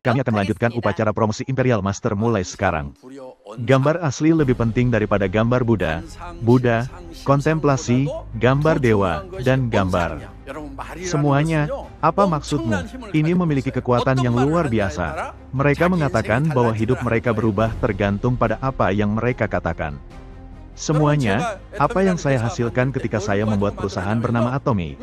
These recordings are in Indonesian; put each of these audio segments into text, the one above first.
kami akan melanjutkan upacara promosi Imperial Master mulai sekarang. Gambar asli lebih penting daripada gambar Buddha, kontemplasi, gambar dewa, dan gambar. Semuanya, apa maksudmu? Ini memiliki kekuatan yang luar biasa. Mereka mengatakan bahwa hidup mereka berubah tergantung pada apa yang mereka katakan. Semuanya, apa yang saya hasilkan ketika saya membuat perusahaan bernama Atomy.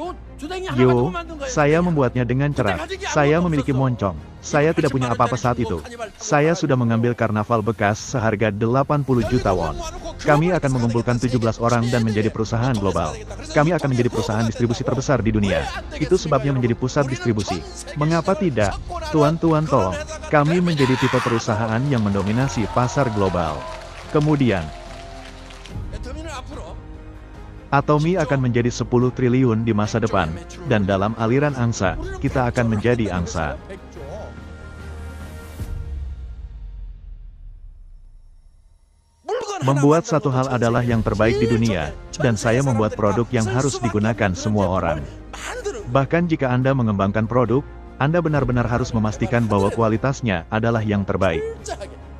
Saya membuatnya dengan cerah. Saya memiliki moncong. Saya tidak punya apa-apa saat itu. Saya sudah mengambil karnaval bekas seharga 80 juta won. Kami akan mengumpulkan 17 orang dan menjadi perusahaan global. Kami akan menjadi perusahaan distribusi terbesar di dunia. Itu sebabnya menjadi pusat distribusi. Mengapa tidak? Tuan-tuan tolong. Kami menjadi tipe perusahaan yang mendominasi pasar global. Kemudian, Atomy akan menjadi 10 triliun di masa depan, dan dalam aliran angsa, kita akan menjadi angsa. Membuat satu hal adalah yang terbaik di dunia, dan saya membuat produk yang harus digunakan semua orang. Bahkan jika Anda mengembangkan produk, Anda benar-benar harus memastikan bahwa kualitasnya adalah yang terbaik.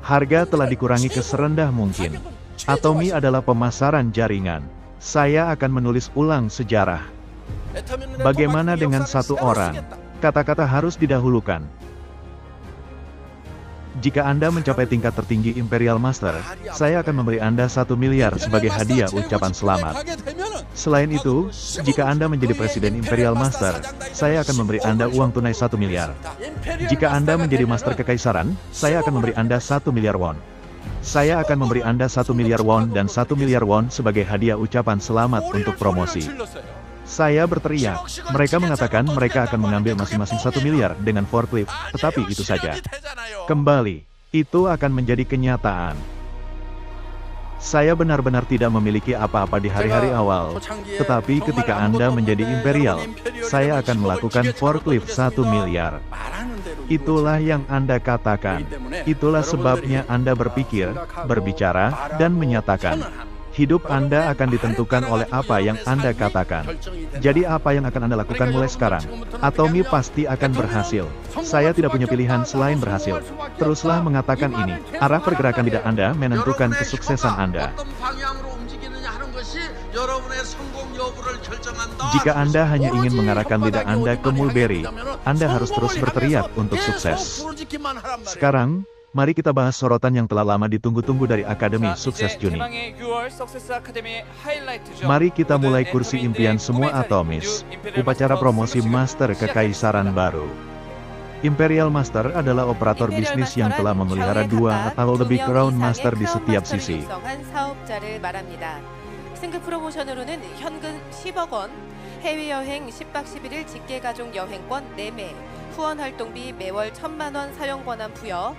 Harga telah dikurangi ke serendah mungkin. Atomy adalah pemasaran jaringan. Saya akan menulis ulang sejarah. Bagaimana dengan satu orang? Kata-kata harus didahulukan. Jika Anda mencapai tingkat tertinggi Imperial Master, saya akan memberi Anda 1 miliar sebagai hadiah ucapan selamat. Selain itu, jika Anda menjadi Presiden Imperial Master, saya akan memberi Anda uang tunai 1 miliar. Jika Anda menjadi Master Kekaisaran, saya akan memberi Anda 1 miliar won. Saya akan memberi Anda 1 miliar won dan 1 miliar won sebagai hadiah ucapan selamat untuk promosi. Saya berteriak. Mereka mengatakan mereka akan mengambil masing-masing 1 miliar dengan forklift, tetapi itu saja. Kembali, itu akan menjadi kenyataan. Saya benar-benar tidak memiliki apa-apa di hari-hari awal, tetapi ketika Anda menjadi Imperial, saya akan melakukan forklift 1 miliar. Itulah yang Anda katakan. Itulah sebabnya Anda berpikir, berbicara, dan menyatakan. Hidup Anda akan ditentukan oleh apa yang Anda katakan. Jadi apa yang akan Anda lakukan mulai sekarang? Atomy pasti akan berhasil. Saya tidak punya pilihan selain berhasil. Teruslah mengatakan ini. Arah pergerakan lidah Anda menentukan kesuksesan Anda. Jika Anda hanya ingin mengarahkan lidah Anda ke mulberry, Anda harus terus berteriak untuk sukses. Sekarang, mari kita bahas sorotan yang telah lama ditunggu-tunggu dari Akademi Sukses Juni. Mari kita mulai kursi impian semua Atomis, upacara promosi Master Kekaisaran baru. Imperial Master adalah operator bisnis yang telah memelihara 2 atau lebih Crown Master di setiap sisi. 승급 프로모션으로는 현금 10억 원, 해외여행 10박 11일 직계가족 여행권 4매, 후원 활동비 매월 1,000만 원 사용 권한 부여,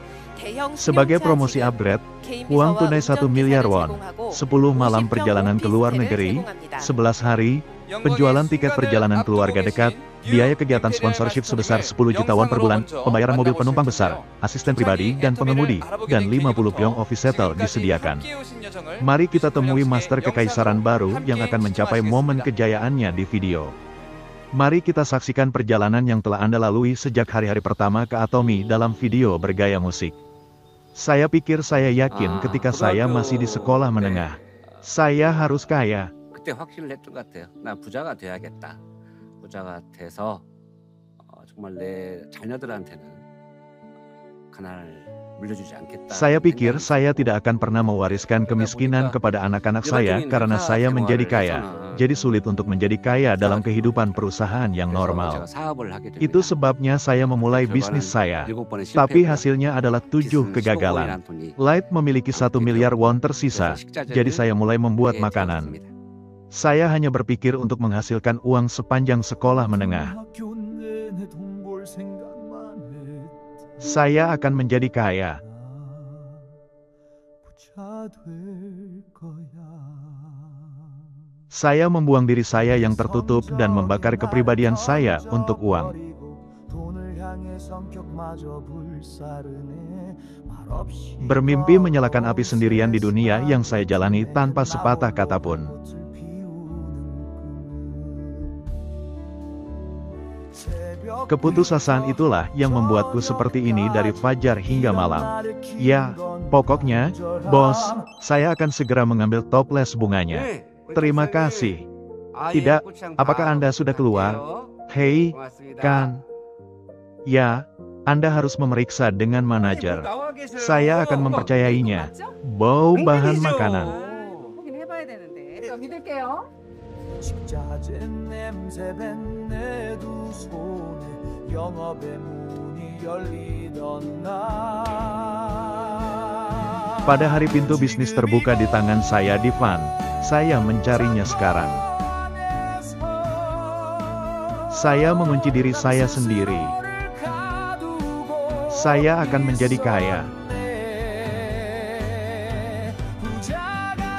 sebagai promosi upgrade, uang tunai 1 miliar won, 10 malam perjalanan ke luar negeri, 11 hari, penjualan tiket perjalanan keluarga dekat, biaya kegiatan sponsorship sebesar 10 juta won per bulan, pembayaran mobil penumpang besar, asisten pribadi dan pengemudi, dan 50 pyong office settle disediakan. Mari kita temui Master Kekaisaran baru yang akan mencapai momen kejayaannya di video. Mari kita saksikan perjalanan yang telah Anda lalui sejak hari-hari pertama ke Atomy dalam video bergaya musik. Saya pikir saya yakin ketika saya masih di sekolah menengah. Saya harus kaya. 그때 확신을 했던 것 같아요. 나 부자가 돼야겠다. 부자가 돼서 정말 내 자녀들한테는 가난을 물려주지 않겠다. Saya pikir saya tidak akan pernah mewariskan kemiskinan kepada anak-anak saya karena saya menjadi kaya. Jadi sulit untuk menjadi kaya dalam kehidupan perusahaan yang normal. Itu sebabnya saya memulai bisnis saya. Tapi hasilnya adalah 7 kegagalan. Light memiliki 1 miliar won tersisa, jadi saya mulai membuat makanan. Saya hanya berpikir untuk menghasilkan uang sepanjang sekolah menengah. Saya akan menjadi kaya. Saya membuang diri saya yang tertutup dan membakar kepribadian saya untuk uang. Bermimpi menyalakan api sendirian di dunia yang saya jalani tanpa sepatah kata pun. Keputusasaan itulah yang membuatku seperti ini dari fajar hingga malam. Ya, pokoknya, bos, saya akan segera mengambil toples bunganya. Terima kasih. Tidak, apakah Anda sudah keluar? Hei, kan? Ya, Anda harus memeriksa dengan manajer. Saya akan mempercayainya. Bau bahan makanan. 확인해봐야 되는데. 믿을게요. 식자재 냄새 뱉네 두 손에 영업의 문이 열리던 날. Pada hari pintu bisnis terbuka di tangan saya di van, saya mencarinya sekarang. Saya mengunci diri saya sendiri. Saya akan menjadi kaya.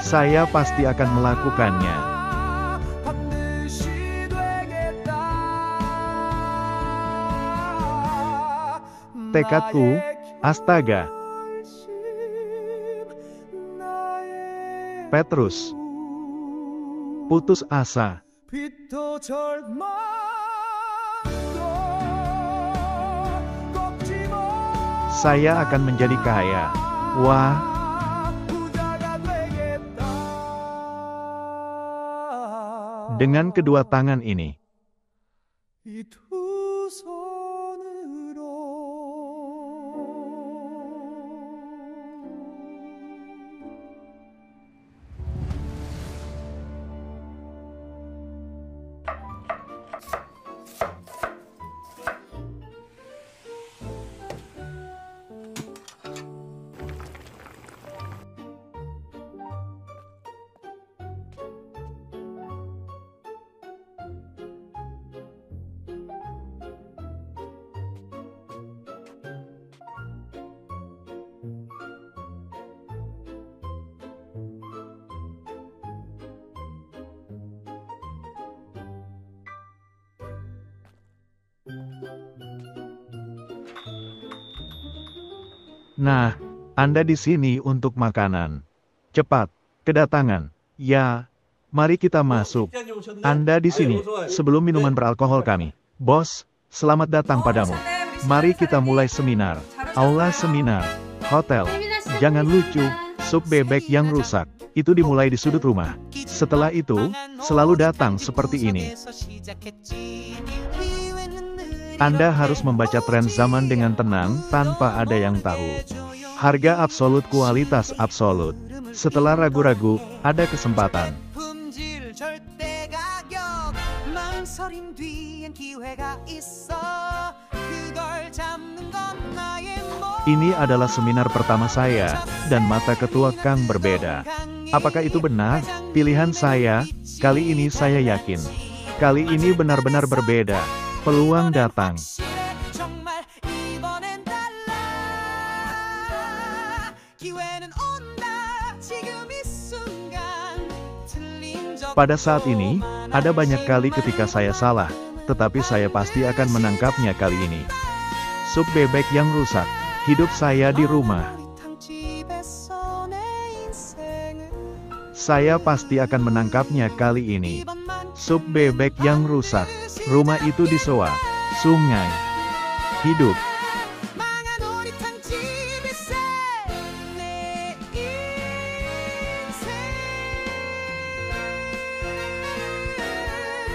Saya pasti akan melakukannya. Tekadku, astaga. Petrus. Putus asa. Saya akan menjadi kaya. Wah. Dengan kedua tangan ini. Nah, Anda di sini untuk makanan. Cepat, kedatangan. Ya, mari kita masuk. Anda di sini, sebelum minuman beralkohol kami. Bos, selamat datang padamu. Mari kita mulai seminar. Aula seminar. Hotel. Jangan lucu, sup bebek yang rusak. Itu dimulai di sudut rumah. Setelah itu, selalu datang seperti ini. Anda harus membaca tren zaman dengan tenang, tanpa ada yang tahu. Harga absolut, kualitas absolut. Setelah ragu-ragu, ada kesempatan. Ini adalah seminar pertama saya, dan mata ketua Kang berbeda. Apakah itu benar? Pilihan saya, kali ini saya yakin. Kali ini benar-benar berbeda. Peluang datang. Pada saat ini, ada banyak kali ketika saya salah, tetapi saya pasti akan menangkapnya kali ini. Sup bebek yang rusak. Hidup saya di rumah. Saya pasti akan menangkapnya kali ini. Sup bebek yang rusak. Rumah itu disewa. Sungai. Hidup.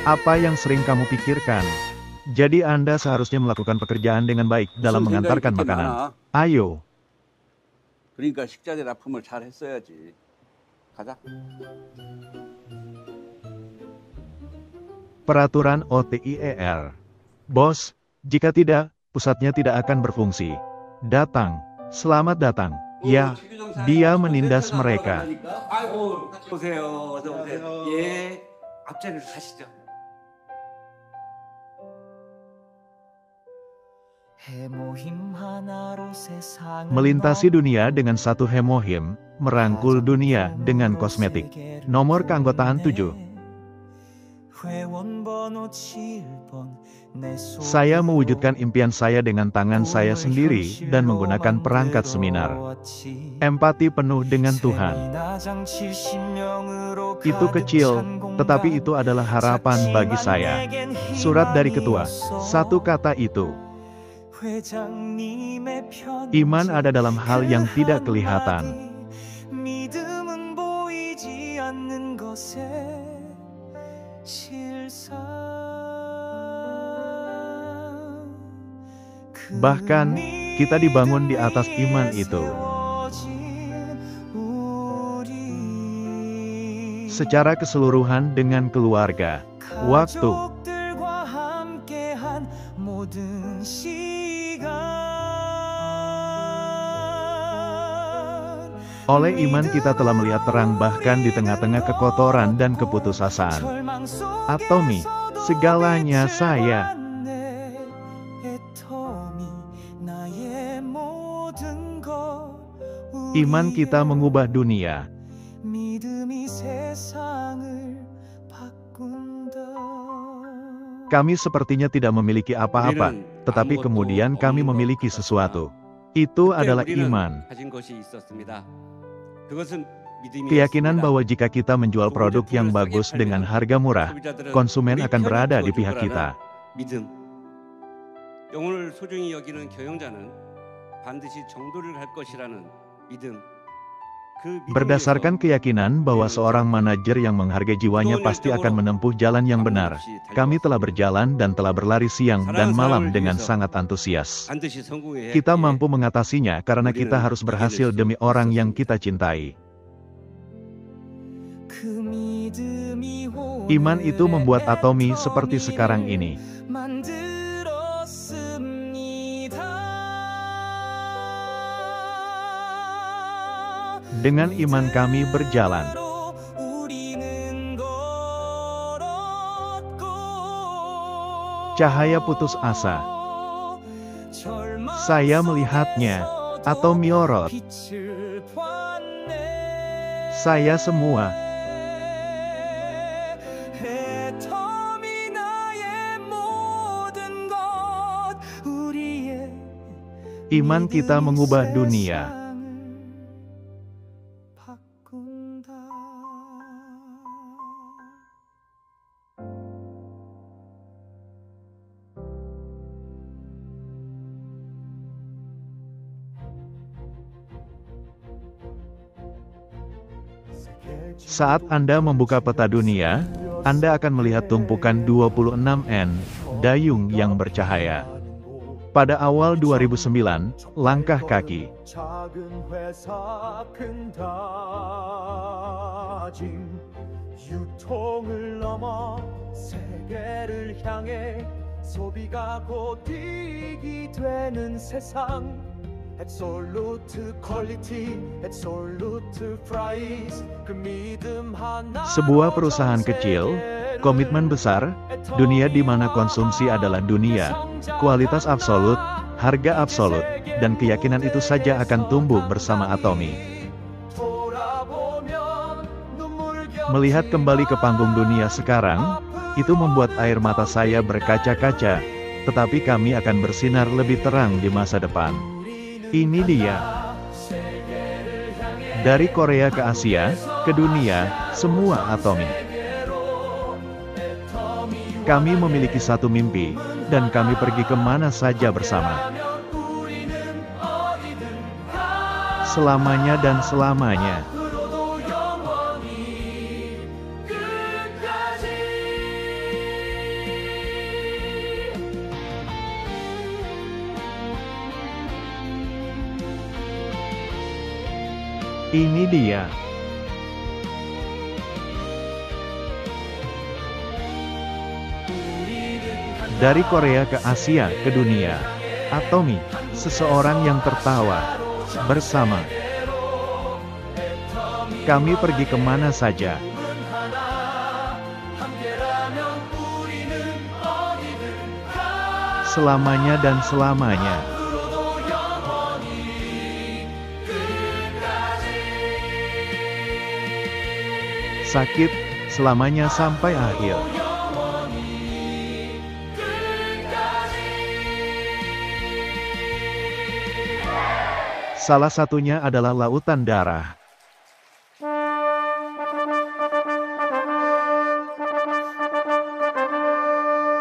Apa yang sering kamu pikirkan? Jadi Anda seharusnya melakukan pekerjaan dengan baik dalam mengantarkan makanan. Ayo. 그러니까 식자재 납품을 잘 했어야지. 가자. Peraturan OTIER. Bos, jika tidak, pusatnya tidak akan berfungsi. Datang. Selamat datang. Ya, dia menindas mereka. 아이고, 보세요. 어서 오세요. 예. 앞자리로 가시죠. Melintasi dunia dengan satu hemohim, merangkul dunia dengan kosmetik. Nomor keanggotaan 7. 회원번호 7번 내 Saya mewujudkan impian saya dengan tangan saya sendiri dan menggunakan perangkat seminar. Empati penuh dengan Tuhan. Itu kecil, tetapi itu adalah harapan bagi saya. Surat dari ketua, satu kata itu. Iman ada dalam hal yang tidak kelihatan. 믿음은 보이지 않는 것에 Bahkan, kita dibangun di atas iman itu. Secara keseluruhan dengan keluarga, waktu, oleh iman kita telah melihat terang bahkan di tengah-tengah kekotoran dan keputusasaan. Atomi, segalanya saya. Iman kita mengubah dunia. Kami sepertinya tidak memiliki apa-apa, tetapi kemudian kami memiliki sesuatu. Itu adalah iman. Keyakinan bahwa jika kita menjual produk yang bagus dengan harga murah, konsumen akan berada di pihak kita. 영혼을 소중히 여기는 경영자는 반드시 정도를 할 것이라는 믿음. Berdasarkan keyakinan bahwa seorang manajer yang menghargai jiwanya pasti akan menempuh jalan yang benar, kami telah berjalan dan telah berlari siang dan malam dengan sangat antusias. Kita mampu mengatasinya karena kita harus berhasil demi orang yang kita cintai. Iman itu membuat Atomi seperti sekarang ini. Dengan iman kami berjalan. Cahaya putus asa. Saya melihatnya, Atomi orot. Saya semua. Iman kita mengubah dunia. Saat Anda membuka peta dunia, Anda akan melihat tumpukan 26N, dayung yang bercahaya. Pada awal 2009, langkah kaki. 유통을 넘어 세계를 향해 소비가 곧 이익이 되는 세상. Absolute quality, absolute price. 그 믿음 하나. Sebuah perusahaan kecil, komitmen besar, dunia di mana konsumsi adalah dunia, kualitas absolut, harga absolut, dan keyakinan itu saja akan tumbuh bersama Atomi. Melihat kembali ke panggung dunia sekarang, itu membuat air mata saya berkaca-kaca, tetapi kami akan bersinar lebih terang di masa depan. Ini dia. Dari Korea ke Asia, ke dunia, semua Atomi. Kami memiliki satu mimpi, dan kami pergi kemana saja bersama. Selamanya dan selamanya. Ini dia. Dari Korea ke Asia ke dunia, Atomi, seseorang yang tertawa, bersama. Kami pergi kemana saja. Selamanya dan selamanya. Sakit, selamanya sampai akhir. Salah satunya adalah lautan darah.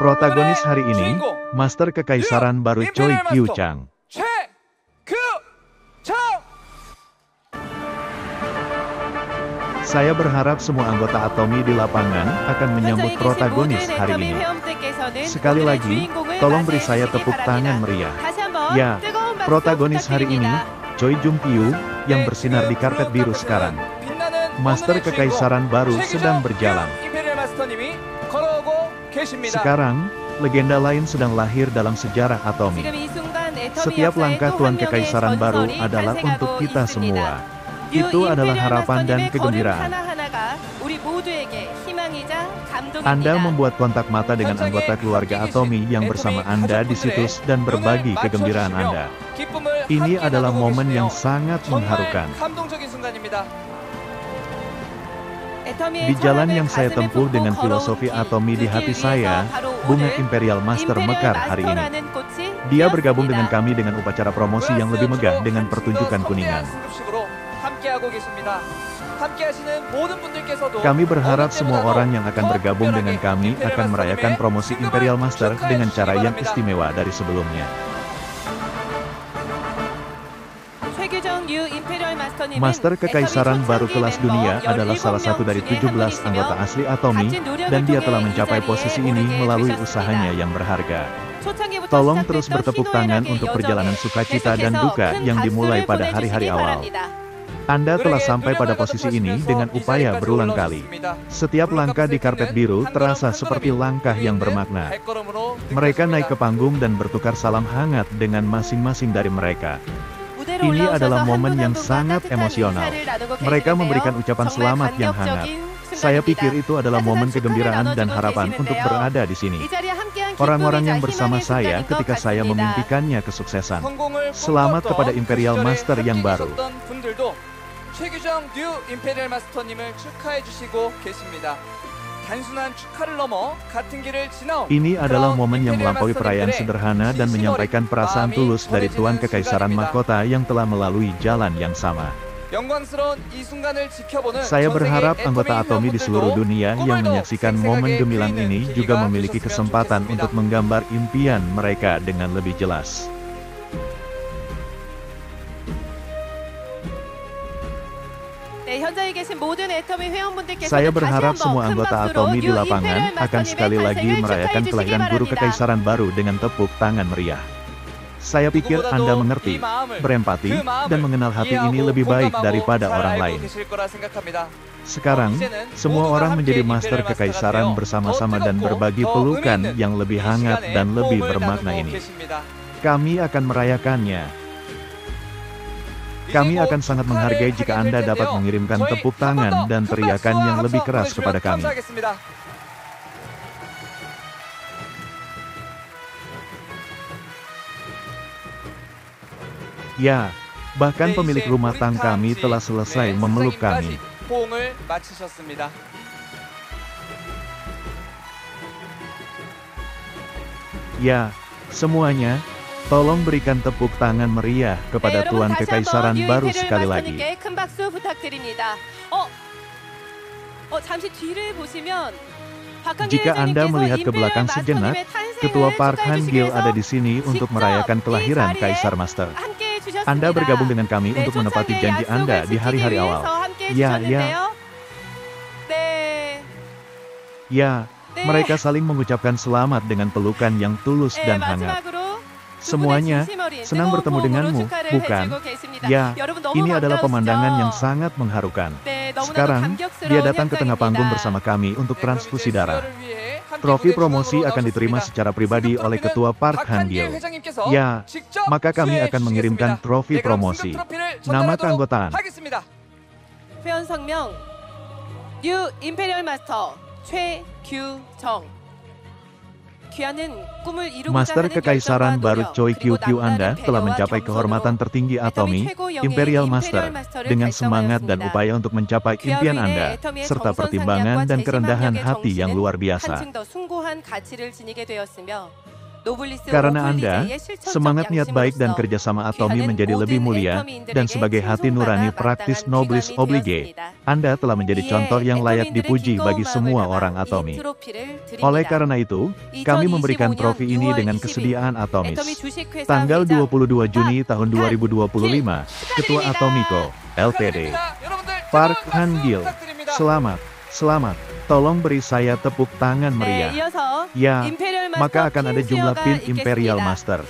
Protagonis hari ini, Master Kekaisaran baru Choi Kyu-chang. Saya berharap semua anggota Atomy di lapangan akan menyambut protagonis hari ini. Sekali lagi, tolong beri saya tepuk tangan meriah. Ya, protagonis hari ini, Choi Jung-kyu, yang bersinar di karpet biru sekarang. Master Kekaisaran baru sedang berjalan. Sekarang, legenda lain sedang lahir dalam sejarah Atomy. Setiap langkah Tuan Kekaisaran baru adalah untuk kita semua. Itu adalah harapan dan kegembiraan. Anda membuat kontak mata dengan anggota keluarga Atomy yang bersama Anda di situs dan berbagi kegembiraan Anda. Ini adalah momen yang sangat mengharukan. Di jalan yang saya tempuh dengan filosofi Atomy di hati saya, bunga Imperial Master mekar hari ini. Dia bergabung dengan kami dengan upacara promosi yang lebih megah dengan pertunjukan kuningan. Kami berharap semua orang yang akan bergabung dengan kami akan merayakan promosi Imperial Master dengan cara yang istimewa dari sebelumnya. Master Kekaisaran baru kelas dunia adalah salah satu dari 17 anggota asli Atomy, dan dia telah mencapai posisi ini melalui usahanya yang berharga. Tolong terus bertepuk tangan untuk perjalanan sukacita dan duka yang dimulai pada hari-hari awal. Anda telah sampai pada posisi ini dengan upaya berulang kali. Setiap langkah di karpet biru terasa seperti langkah yang bermakna. Mereka naik ke panggung dan bertukar salam hangat dengan masing-masing dari mereka. Ini adalah momen yang sangat emosional. Mereka memberikan ucapan selamat yang hangat. Saya pikir itu adalah momen kegembiraan dan harapan untuk berada di sini. Orang-orang yang bersama saya ketika saya memimpikannya kesuksesan. Selamat kepada Imperial Master yang baru. 최규정 뉴 임페리얼 마스터님을 축하해 주시고 계십니다. 단순한 축하를 넘어 같은 길을 지나온 Ini adalah momen yang melampaui perayaan sederhana dan menyampaikan perasaan tulus dari Tuan Kekaisaran Mahkota yang telah melalui jalan yang sama. 영광스러운 이 순간을 지켜보는 Saya berharap anggota Atomy di seluruh dunia yang menyaksikan momen gemilang ini juga memiliki kesempatan untuk menggambar impian mereka dengan lebih jelas. Saya berharap semua anggota Atomy di lapangan akan sekali lagi merayakan kelahiran guru kekaisaran baru dengan tepuk tangan meriah. Saya pikir Anda mengerti, berempati, dan mengenal hati ini lebih baik daripada orang lain. Sekarang, semua orang menjadi master kekaisaran bersama-sama dan berbagi pelukan yang lebih hangat dan lebih bermakna ini. Kami akan merayakannya. Kami akan sangat menghargai jika Anda dapat mengirimkan tepuk tangan dan teriakan yang lebih keras kepada kami. Ya, bahkan pemilik rumah tangga kami telah selesai memeluk kami. Ya, semuanya. Tolong berikan tepuk tangan meriah kepada Tuan Kekaisaran baru sekali lagi. Jika Anda melihat ke belakang sejenak, Ketua Park Han-gil ada di sini untuk merayakan kelahiran Kaisar Master. Anda bergabung dengan kami untuk menepati janji Anda di hari-hari awal. Ya, mereka saling mengucapkan selamat dengan pelukan yang tulus dan hangat. Semuanya, senang bertemu denganmu, bukan? Ya, ini adalah pemandangan yang sangat mengharukan. Sekarang, dia datang ke tengah panggung bersama kami untuk transfusi darah. Trofi promosi akan diterima secara pribadi oleh Ketua Park Han-gil. Ya, maka kami akan mengirimkan trofi promosi. Nama keanggotaan. 회원 성명 뉴 임페리얼 마스터 최규정. Master Kekaisaran baru Choi Kyu Anda telah mencapai kehormatan tertinggi Atomy, Imperial Master, dengan semangat dan upaya untuk mencapai impian Anda, serta pertimbangan dan kerendahan hati yang luar biasa. Karena Anda, semangat niat baik dan kerjasama Atomy menjadi lebih mulia, dan sebagai hati nurani praktis noblis oblige, Anda telah menjadi contoh yang layak dipuji bagi semua orang Atomy. Oleh karena itu, kami memberikan trofi ini dengan kesediaan Atomis. Tanggal 22 Juni tahun 2025, Ketua Atomico, Ltd. Park Han-gil, selamat. Tolong beri saya tepuk tangan meriah. Ya, maka akan ada jumlah pin Imperial Master.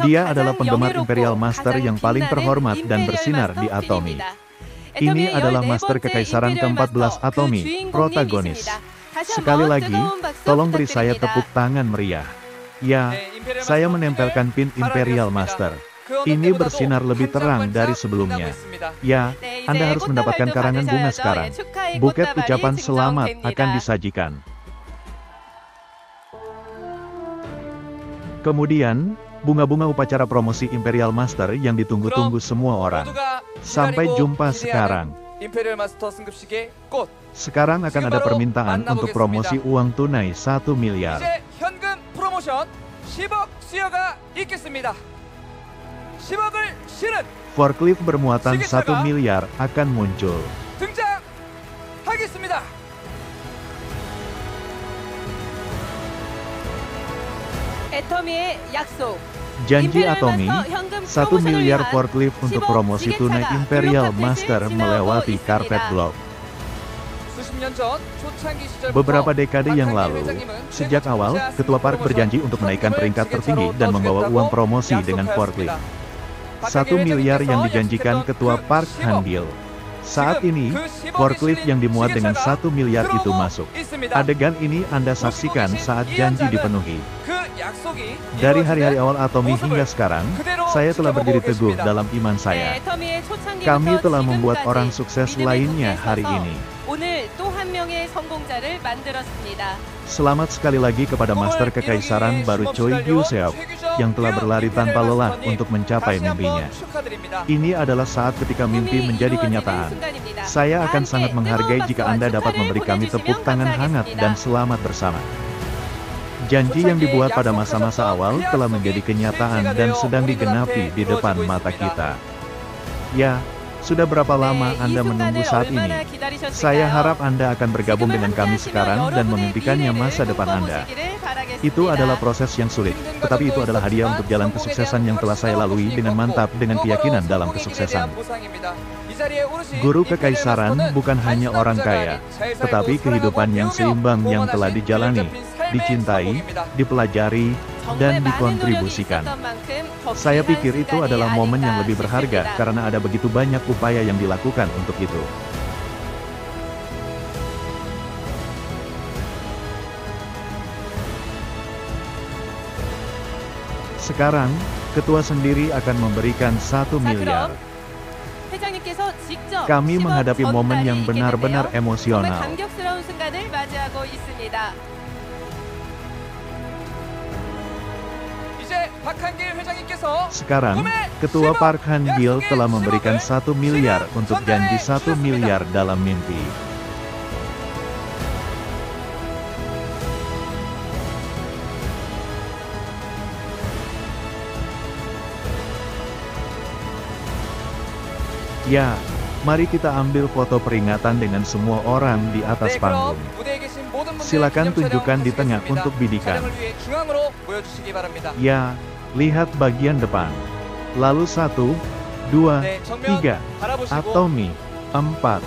Dia adalah penggemar Imperial Master yang paling terhormat dan bersinar di Atomy. Ini adalah Master Kekaisaran ke-14 Atomy, protagonis. Sekali lagi, tolong beri saya tepuk tangan meriah. Ya, saya menempelkan pin Imperial Master. Ini bersinar lebih terang dari sebelumnya. Ya, Anda harus mendapatkan karangan bunga sekarang. Buket ucapan selamat akan disajikan. Kemudian, bunga-bunga upacara promosi Imperial Master yang ditunggu-tunggu semua orang. Sampai jumpa sekarang. Sekarang akan ada permintaan untuk promosi uang tunai 1 miliar. Forklift bermuatan 1 miliar akan muncul. Janji Atomy, 1 miliar forklift untuk promosi tunai Imperial Master melewati karpet blok. Beberapa dekade yang lalu, sejak awal, Ketua Park berjanji untuk menaikkan peringkat tertinggi dan membawa uang promosi dengan forklift. 1 miliar yang dijanjikan Ketua Park Han-gil. Saat ini, forklift yang dimuat dengan 1 miliar itu masuk. Adegan ini Anda saksikan saat janji dipenuhi. Dari hari-hari awal Atomy hingga sekarang, saya telah berdiri teguh dalam iman saya. Kami telah membuat orang sukses lainnya hari ini. Selamat sekali lagi kepada Master Kekaisaran baru Choi Gyu-seok, yang telah berlari tanpa lelah untuk mencapai mimpinya. Ini adalah saat ketika mimpi menjadi kenyataan. Saya akan sangat menghargai jika Anda dapat memberi kami tepuk tangan hangat dan selamat bersama. Janji yang dibuat pada masa-masa awal telah menjadi kenyataan dan sedang digenapi di depan mata kita. Ya, sudah berapa lama Anda menunggu saat ini? Saya harap Anda akan bergabung dengan kami sekarang dan memimpikannya masa depan Anda. Itu adalah proses yang sulit, tetapi itu adalah hadiah untuk jalan kesuksesan yang telah saya lalui dengan mantap dengan keyakinan dalam kesuksesan. Guru Kekaisaran bukan hanya orang kaya, tetapi kehidupan yang seimbang yang telah dijalani, dicintai, dipelajari, dan dikontribusikan. Saya pikir itu adalah momen yang lebih berharga karena ada begitu banyak upaya yang dilakukan untuk itu. Sekarang, Ketua sendiri akan memberikan 1 miliar. Kami menghadapi momen yang benar-benar emosional. Sekarang, Ketua Park Han-gil telah memberikan 1 miliar untuk janji 1 miliar dalam mimpi. Ya, mari kita ambil foto peringatan dengan semua orang di atas panggung. Silakan tunjukkan di tengah untuk bidikan. Ya, lihat bagian depan. Lalu 1, 2, 3, Atomy, 4.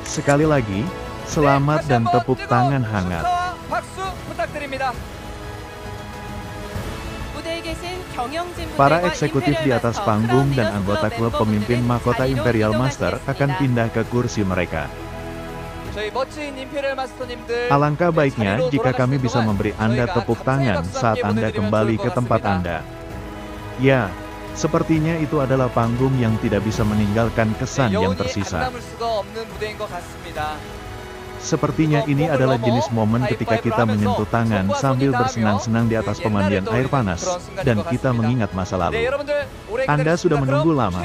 Sekali lagi, selamat dan tepuk tangan hangat. Para eksekutif di atas panggung dan anggota klub pemimpin mahkota Imperial Master akan pindah ke kursi mereka. Alangkah baiknya jika kami bisa memberi Anda tepuk tangan saat Anda kembali ke tempat Anda. Ya, sepertinya itu adalah panggung yang tidak bisa meninggalkan kesan yang tersisa. Sepertinya ini adalah jenis momen ketika kita menyentuh tangan sambil bersenang-senang di atas pemandian air panas, dan kita mengingat masa lalu. Anda sudah menunggu lama.